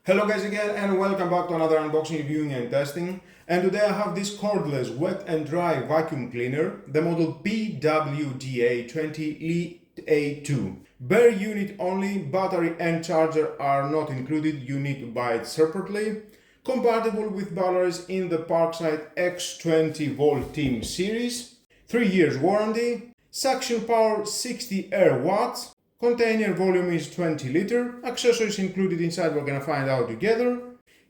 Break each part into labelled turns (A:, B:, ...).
A: Hello guys again and welcome back to another unboxing, reviewing and testing. And today I have this cordless wet and dry vacuum cleaner, the model PWDA 20A2. Bare unit only, battery and charger are not included, you need to buy it separately. Compatible with batteries in the Parkside X20 volt team series. 3 years warranty. Suction power 60 air watts. Container volume is 20 liter. Accessories included inside we're gonna find out together.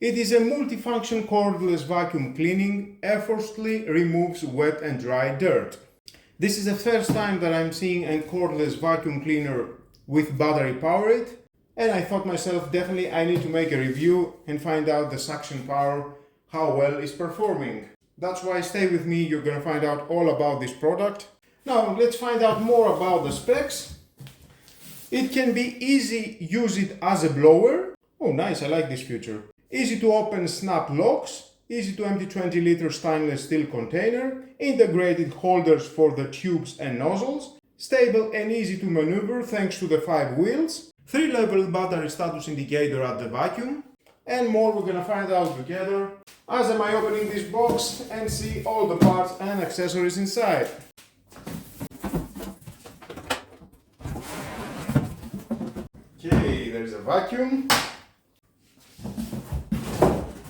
A: It is a multifunction cordless vacuum cleaning, effortlessly removes wet and dry dirt. This is the first time that I'm seeing a cordless vacuum cleaner with battery powered, and I thought myself definitely I need to make a review and find out the suction power, how well it's performing. That's why stay with me, you're gonna find out all about this product. Now let's find out more about the specs. It can be easy, use it as a blower. Oh nice, I like this feature. Easy to open snap locks, easy to empty 20 liter stainless steel container, integrated holders for the tubes and nozzles, stable and easy to maneuver thanks to the 5 wheels, 3-level battery status indicator at the vacuum, and more we're gonna find out together as am I opening this box and see all the parts and accessories inside. Okay, there's a vacuum.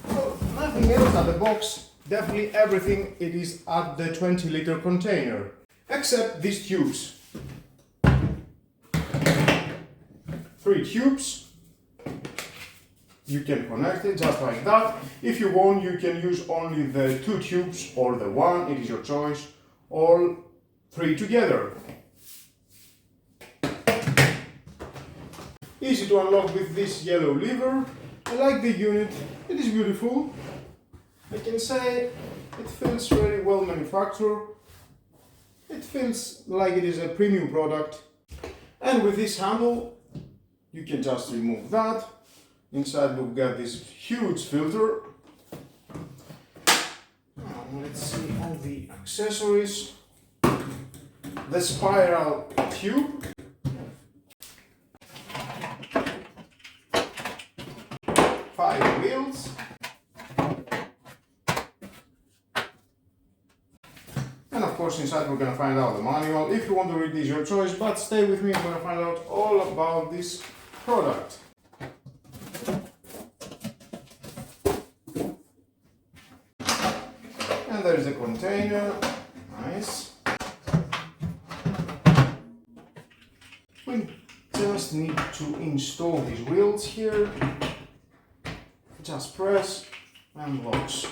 A: Well, nothing else at the box. Definitely everything it is at the 20 liter container. Except these tubes. 3 tubes. You can connect it just like that. If you want, you can use only the 2 tubes or the 1, it is your choice. All 3 together. Easy to unlock with this yellow lever. I like the unit, it is beautiful. I can say it feels very well manufactured. It feels like it is a premium product. And with this handle, you can just remove that. Inside we've got this huge filter. Let's see all the accessories. The spiral tube. 5 wheels, and of course inside we're going to find out the manual. If you want to read this, your choice, but stay with me, I'm going to find out all about this product. And there's the container, nice. We just need to install these wheels here. Just press and locks.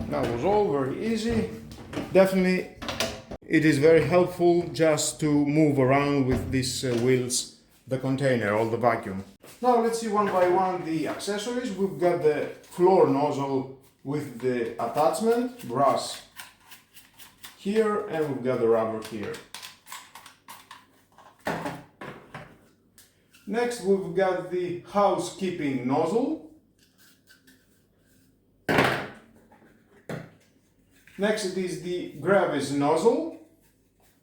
A: That was all very easy. Definitely it is very helpful just to move around with these wheels, the container or the vacuum. Now let's see one by one the accessories. We've got the floor nozzle with the attachment, brass here, and we've got the rubber here. Next we've got the housekeeping nozzle. Next it is the Gravis nozzle.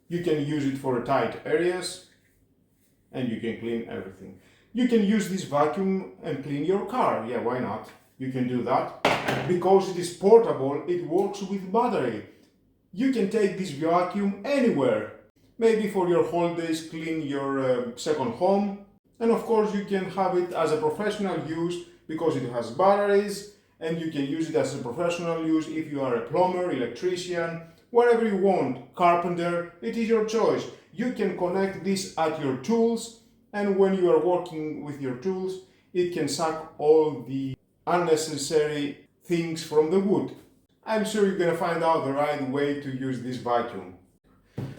A: You can use it for tight areas and you can clean everything. You can use this vacuum and clean your car. Yeah, why not? You can do that. Because it is portable, it works with battery. You can take this vacuum anywhere. Maybe for your holidays, clean your second home. And of course you can have it as a professional use because it has batteries, and you can use it as a professional use if you are a plumber, electrician, whatever you want, carpenter, it is your choice. You can connect this at your tools, and when you are working with your tools, it can suck all the unnecessary things from the wood. I'm sure you're gonna find out the right way to use this vacuum.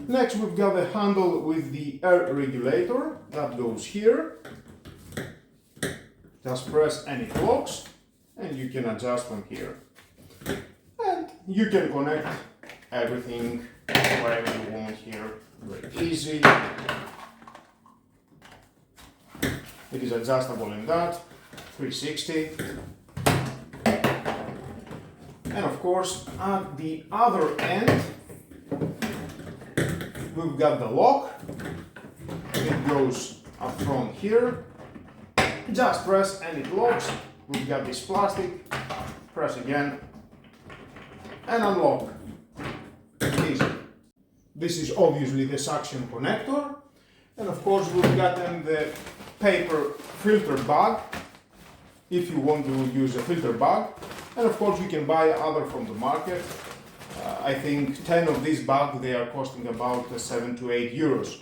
A: Next we've got the handle with the air regulator that goes here. Just press and it locks, and you can adjust from here. And you can connect everything wherever you want here. Very easy. It is adjustable in that, 360. of course, at the other end, we've got the lock. It goes up front here. Just press and it locks. We've got this plastic. Press again and unlock. Easy. This is obviously the suction connector. And of course we've got then the paper filter bag, if you want to use a filter bag. And of course you can buy other from the market. I think 10 of these bags, they are costing about 7 to 8 euros.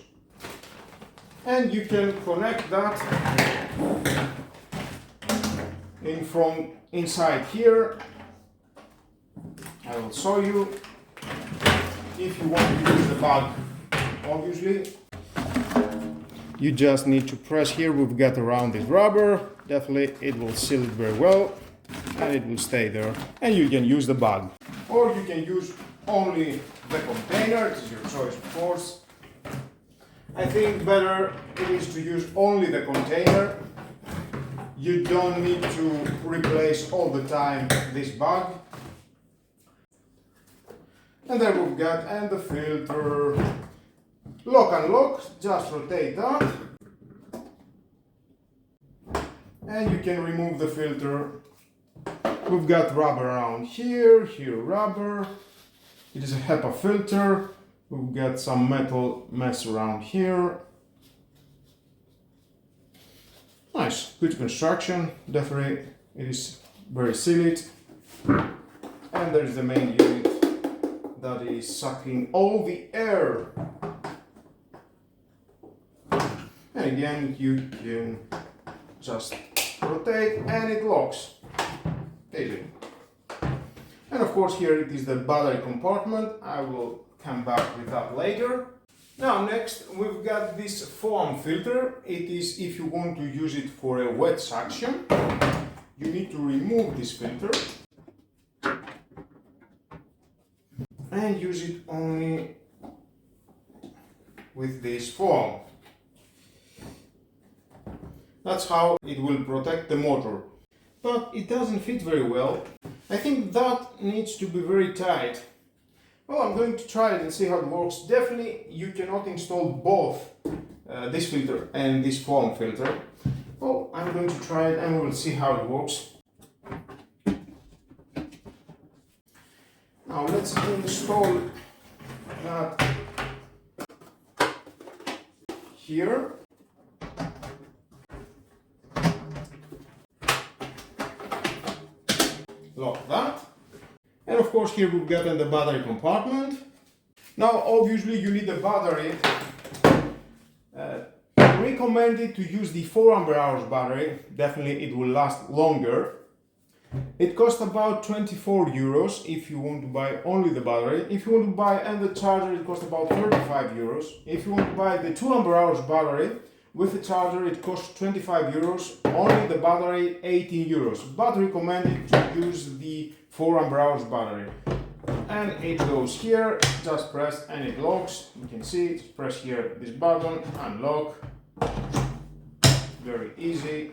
A: And you can connect that in from inside here. I will show you. If you want to use the bag, obviously, you just need to press here. We've got a rounded rubber. Definitely it will seal it very well and it will stay there. And you can use the bag. Or you can use only the container. It is your choice, of course. I think better it is to use only the container. You don't need to replace all the time this bag. And there we've got and the filter. Lock and lock, just rotate that. And you can remove the filter. We've got rubber around here, here rubber. It is a HEPA filter. We've got some metal mess around here. Nice, good construction. Definitely it is very sealed. And there's the main unit that is sucking all the air. And again, you can just rotate and it locks. Easy. And of course here it is the battery compartment. I will come back with that later. Now next we've got this foam filter. It is if you want to use it for a wet suction. You need to remove this filter and use it only with this foam. That's how it will protect the motor. But it doesn't fit very well. I think that needs to be very tight. Well, I'm going to try it and see how it works. Definitely you cannot install both this filter and this foam filter. Well, I'm going to try it and we'll see how it works. Now let's install that here. Lock that. And of course here we've got the battery compartment. Now obviously you need the battery. Recommended to use the 4 ampere hours battery. Definitely it will last longer. It costs about 24 euros if you want to buy only the battery. If you want to buy and the charger, it costs about 35 euros. If you want to buy the 2 ampere hours battery with the charger, it costs 25 euros. Only the battery 18 euros. But recommended to use the 4 ampere hours battery. And it goes here, just press and it locks. You can see it. Press here this button, unlock. Very easy.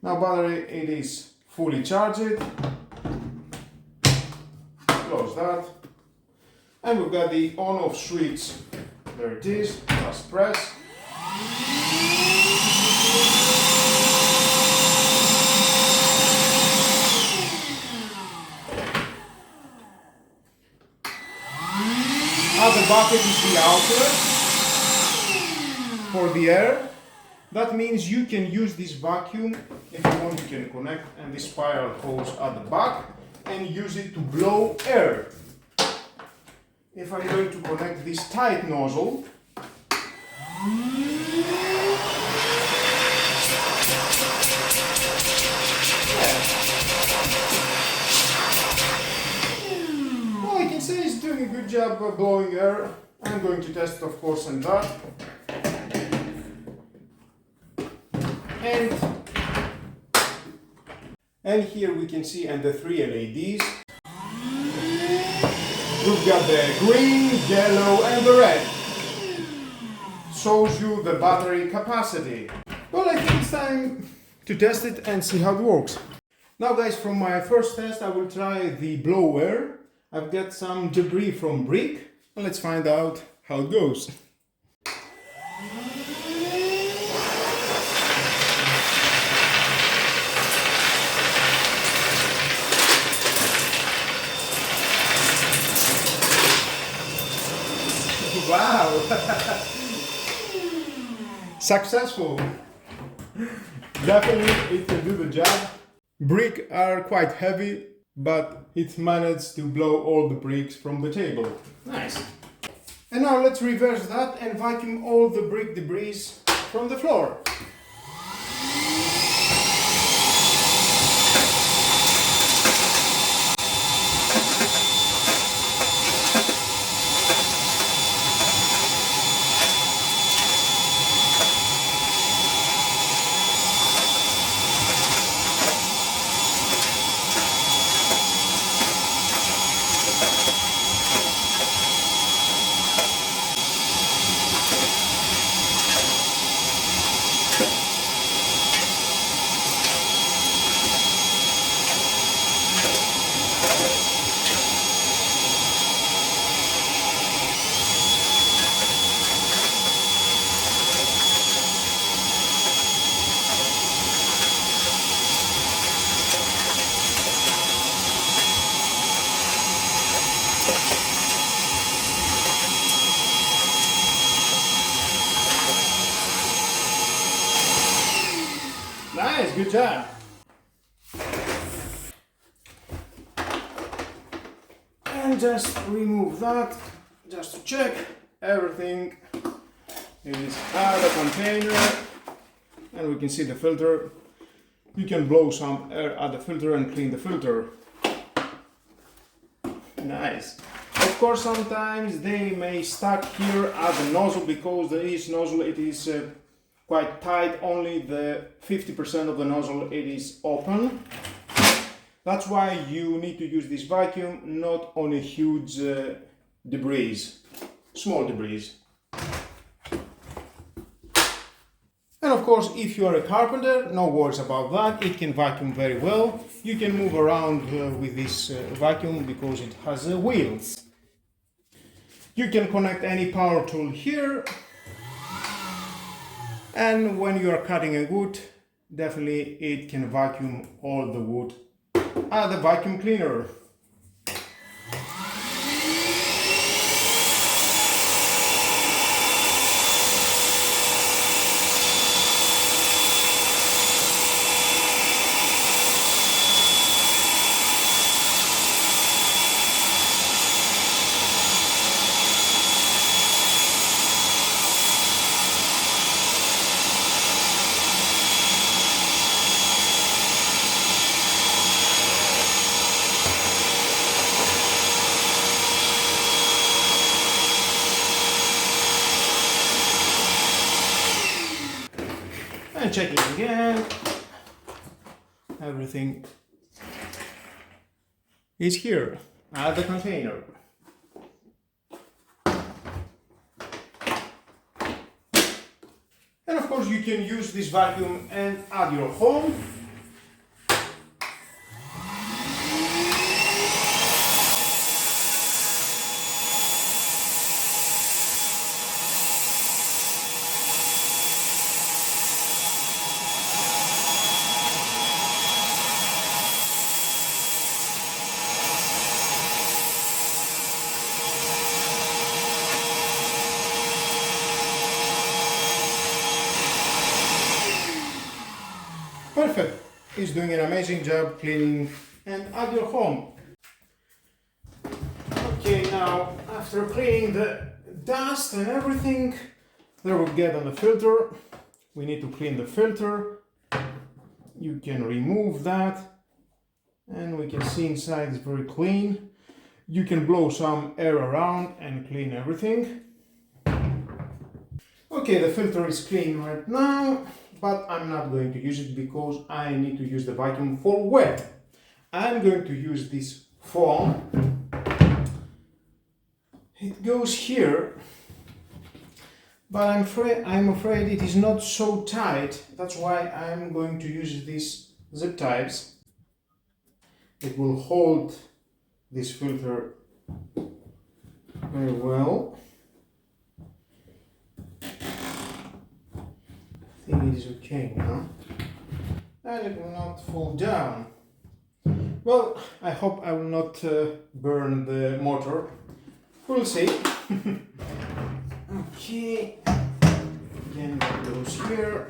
A: Now battery, it is fully charged. Close that. And we've got the on-off switch. There it is. Just press. At the bucket is the outlet for the air. That means you can use this vacuum. If you want, you can connect and this spiral hose at the back and use it to blow air. If I'm going to connect this tight nozzle, well, I can say it's doing a good job of blowing air. I'm going to test, of course, on that. And here we can see and the 3 LEDs. We've got the green, yellow and the red. Shows you the battery capacity. Well, I think it's time to test it and see how it works. Now guys, from my first test I will try the blower. I've got some debris from brick and let's find out how it goes. Wow! Successful! Definitely it can do the job. Bricks are quite heavy, but it managed to blow all the bricks from the table. Nice! And now let's reverse that and vacuum all the brick debris from the floor. Nice, good job. And just remove that, just to check everything is out of the container. And we can see the filter. You can blow some air at the filter and clean the filter. Nice. Of course, sometimes they may stuck here at the nozzle because this nozzle it is quite tight, only the 50% of the nozzle it is open. That's why you need to use this vacuum, not on a huge debris, small debris. And of course, if you are a carpenter, no worries about that, it can vacuum very well. You can move around with this vacuum because it has wheels. You can connect any power tool here. And when you are cutting a wood, definitely it can vacuum all the wood at the vacuum cleaner. And checking again, everything is here at the container. And of course you can use this vacuum and at your home. Perfect. It's doing an amazing job cleaning and at your home. Okay, now after cleaning the dust and everything that will get on the filter, we need to clean the filter. You can remove that and we can see inside it's very clean. You can blow some air around and clean everything. Okay, the filter is clean right now, but I'm not going to use it because I need to use the vacuum for wet. I'm going to use this foam. It goes here, but I'm afraid it is not so tight. That's why I'm going to use these zip ties. It will hold this filter very well. I think it is okay now. And it will not fall down. Well, I hope I will not burn the motor. We'll see. Okay. Again, that goes here.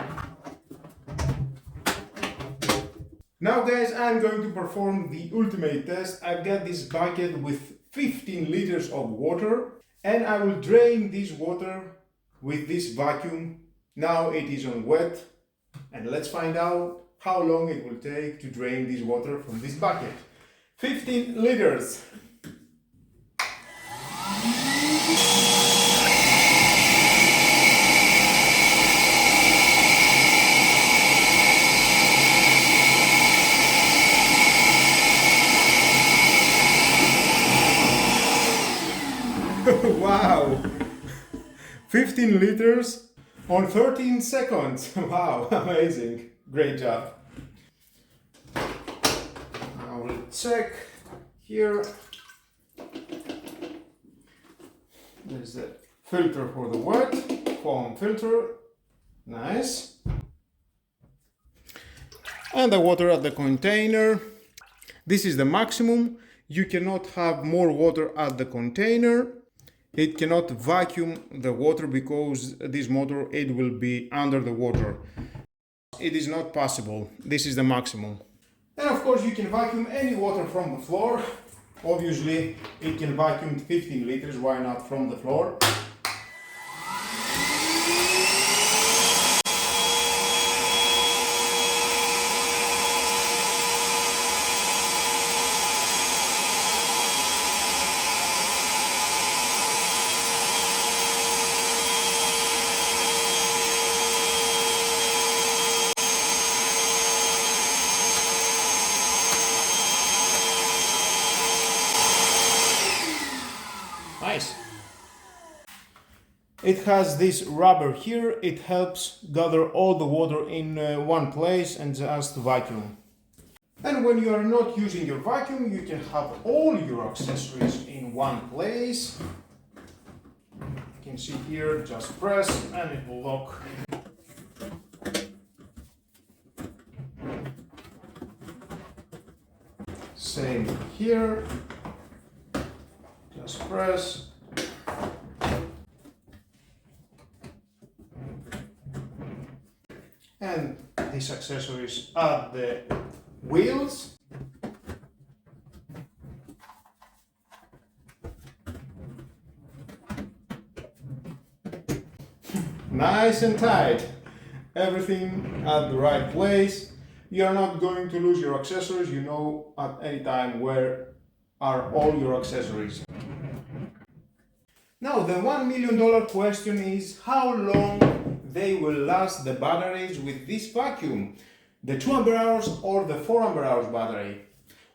A: Now guys, I'm going to perform the ultimate test. I've got this bucket with 15 liters of water and I will drain this water with this vacuum. Now it is on wet and let's find out how long it will take to drain this water from this bucket. 15 liters. Wow! 15 liters on 13 seconds. Wow, amazing. Great job. I will check here. There's the filter for the wet, foam filter. Nice. And the water at the container. This is the maximum. You cannot have more water at the container. It cannot vacuum the water because this motor, it will be under the water. It is not possible. This is the maximum. And of course you can vacuum any water from the floor. Obviously it can vacuum 15 liters, why not from the floor? Nice. It has this rubber here, it helps gather all the water in one place and just vacuum. And when you are not using your vacuum, you can have all your accessories in one place. You can see here, just press and it will lock. Same here. Just press. And these accessories are the wheels. Nice and tight. Everything at the right place. You are not going to lose your accessories. You know at any time where are all your accessories. Now the $1 million question is how long they will last the batteries with this vacuum, the 2 ampere hours or the 4 ampere hours battery.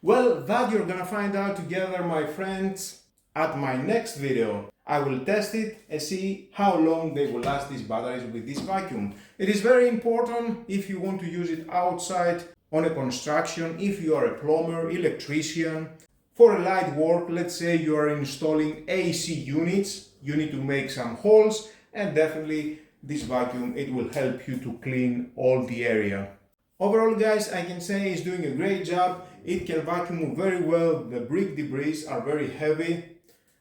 A: Well, that you're gonna find out together, my friends, at my next video. I will test it and see how long they will last these batteries with this vacuum. It is very important if you want to use it outside on a construction, if you are a plumber, electrician. For a light work, let's say you are installing AC units, you need to make some holes, and definitely this vacuum, it will help you to clean all the area. Overall guys, I can say it's doing a great job. It can vacuum very well. The brick debris are very heavy.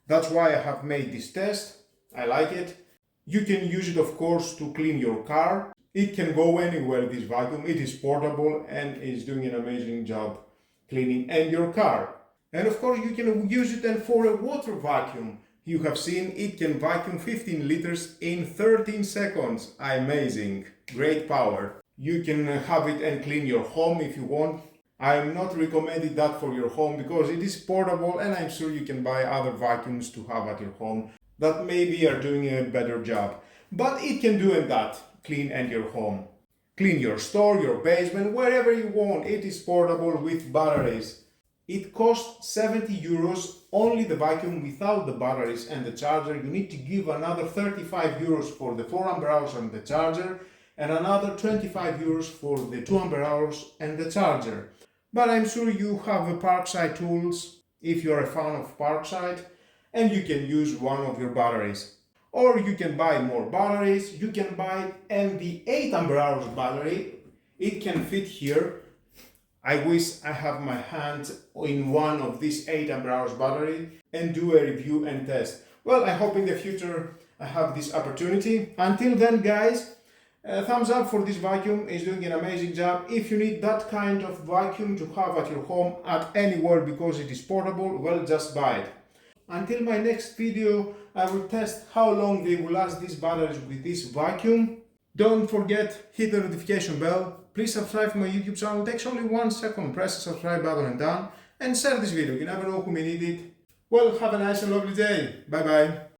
A: That's why I have made this test. I like it. You can use it of course to clean your car. It can go anywhere, this vacuum. It is portable and is doing an amazing job cleaning and your car. And of course you can use it then for a water vacuum. You have seen it can vacuum 15 liters in 13 seconds. Amazing. Great power. You can have it and clean your home if you want. I am not recommending that for your home because it is portable and I'm sure you can buy other vacuums to have at your home that maybe are doing a better job. But it can do that, clean and your home. Clean your store, your basement, wherever you want. It is portable with batteries. It costs 70 euros, only the vacuum without the batteries and the charger. You need to give another 35 euros for the 4 ampere hours and the charger and another 25 euros for the 2 ampere hours and the charger. but I'm sure you have a Parkside tools if you're a fan of Parkside, and you can use one of your batteries. Or you can buy more batteries. You can buy the 8 ampere hours battery. It can fit here. I wish I have my hand in one of these 8 ampere hours battery and do a review and test. Well, I hope in the future I have this opportunity. Until then, guys, thumbs up for this vacuum. It's doing an amazing job. If you need that kind of vacuum to have at your home at anywhere because it is portable, well, just buy it. Until my next video, I will test how long they will last these batteries with this vacuum. Don't forget, hit the notification bell. Please subscribe to my YouTube channel. It takes only 1 second. Press the subscribe button and done. And share this video. You never know who may need it. Well, have a nice and lovely day. Bye bye.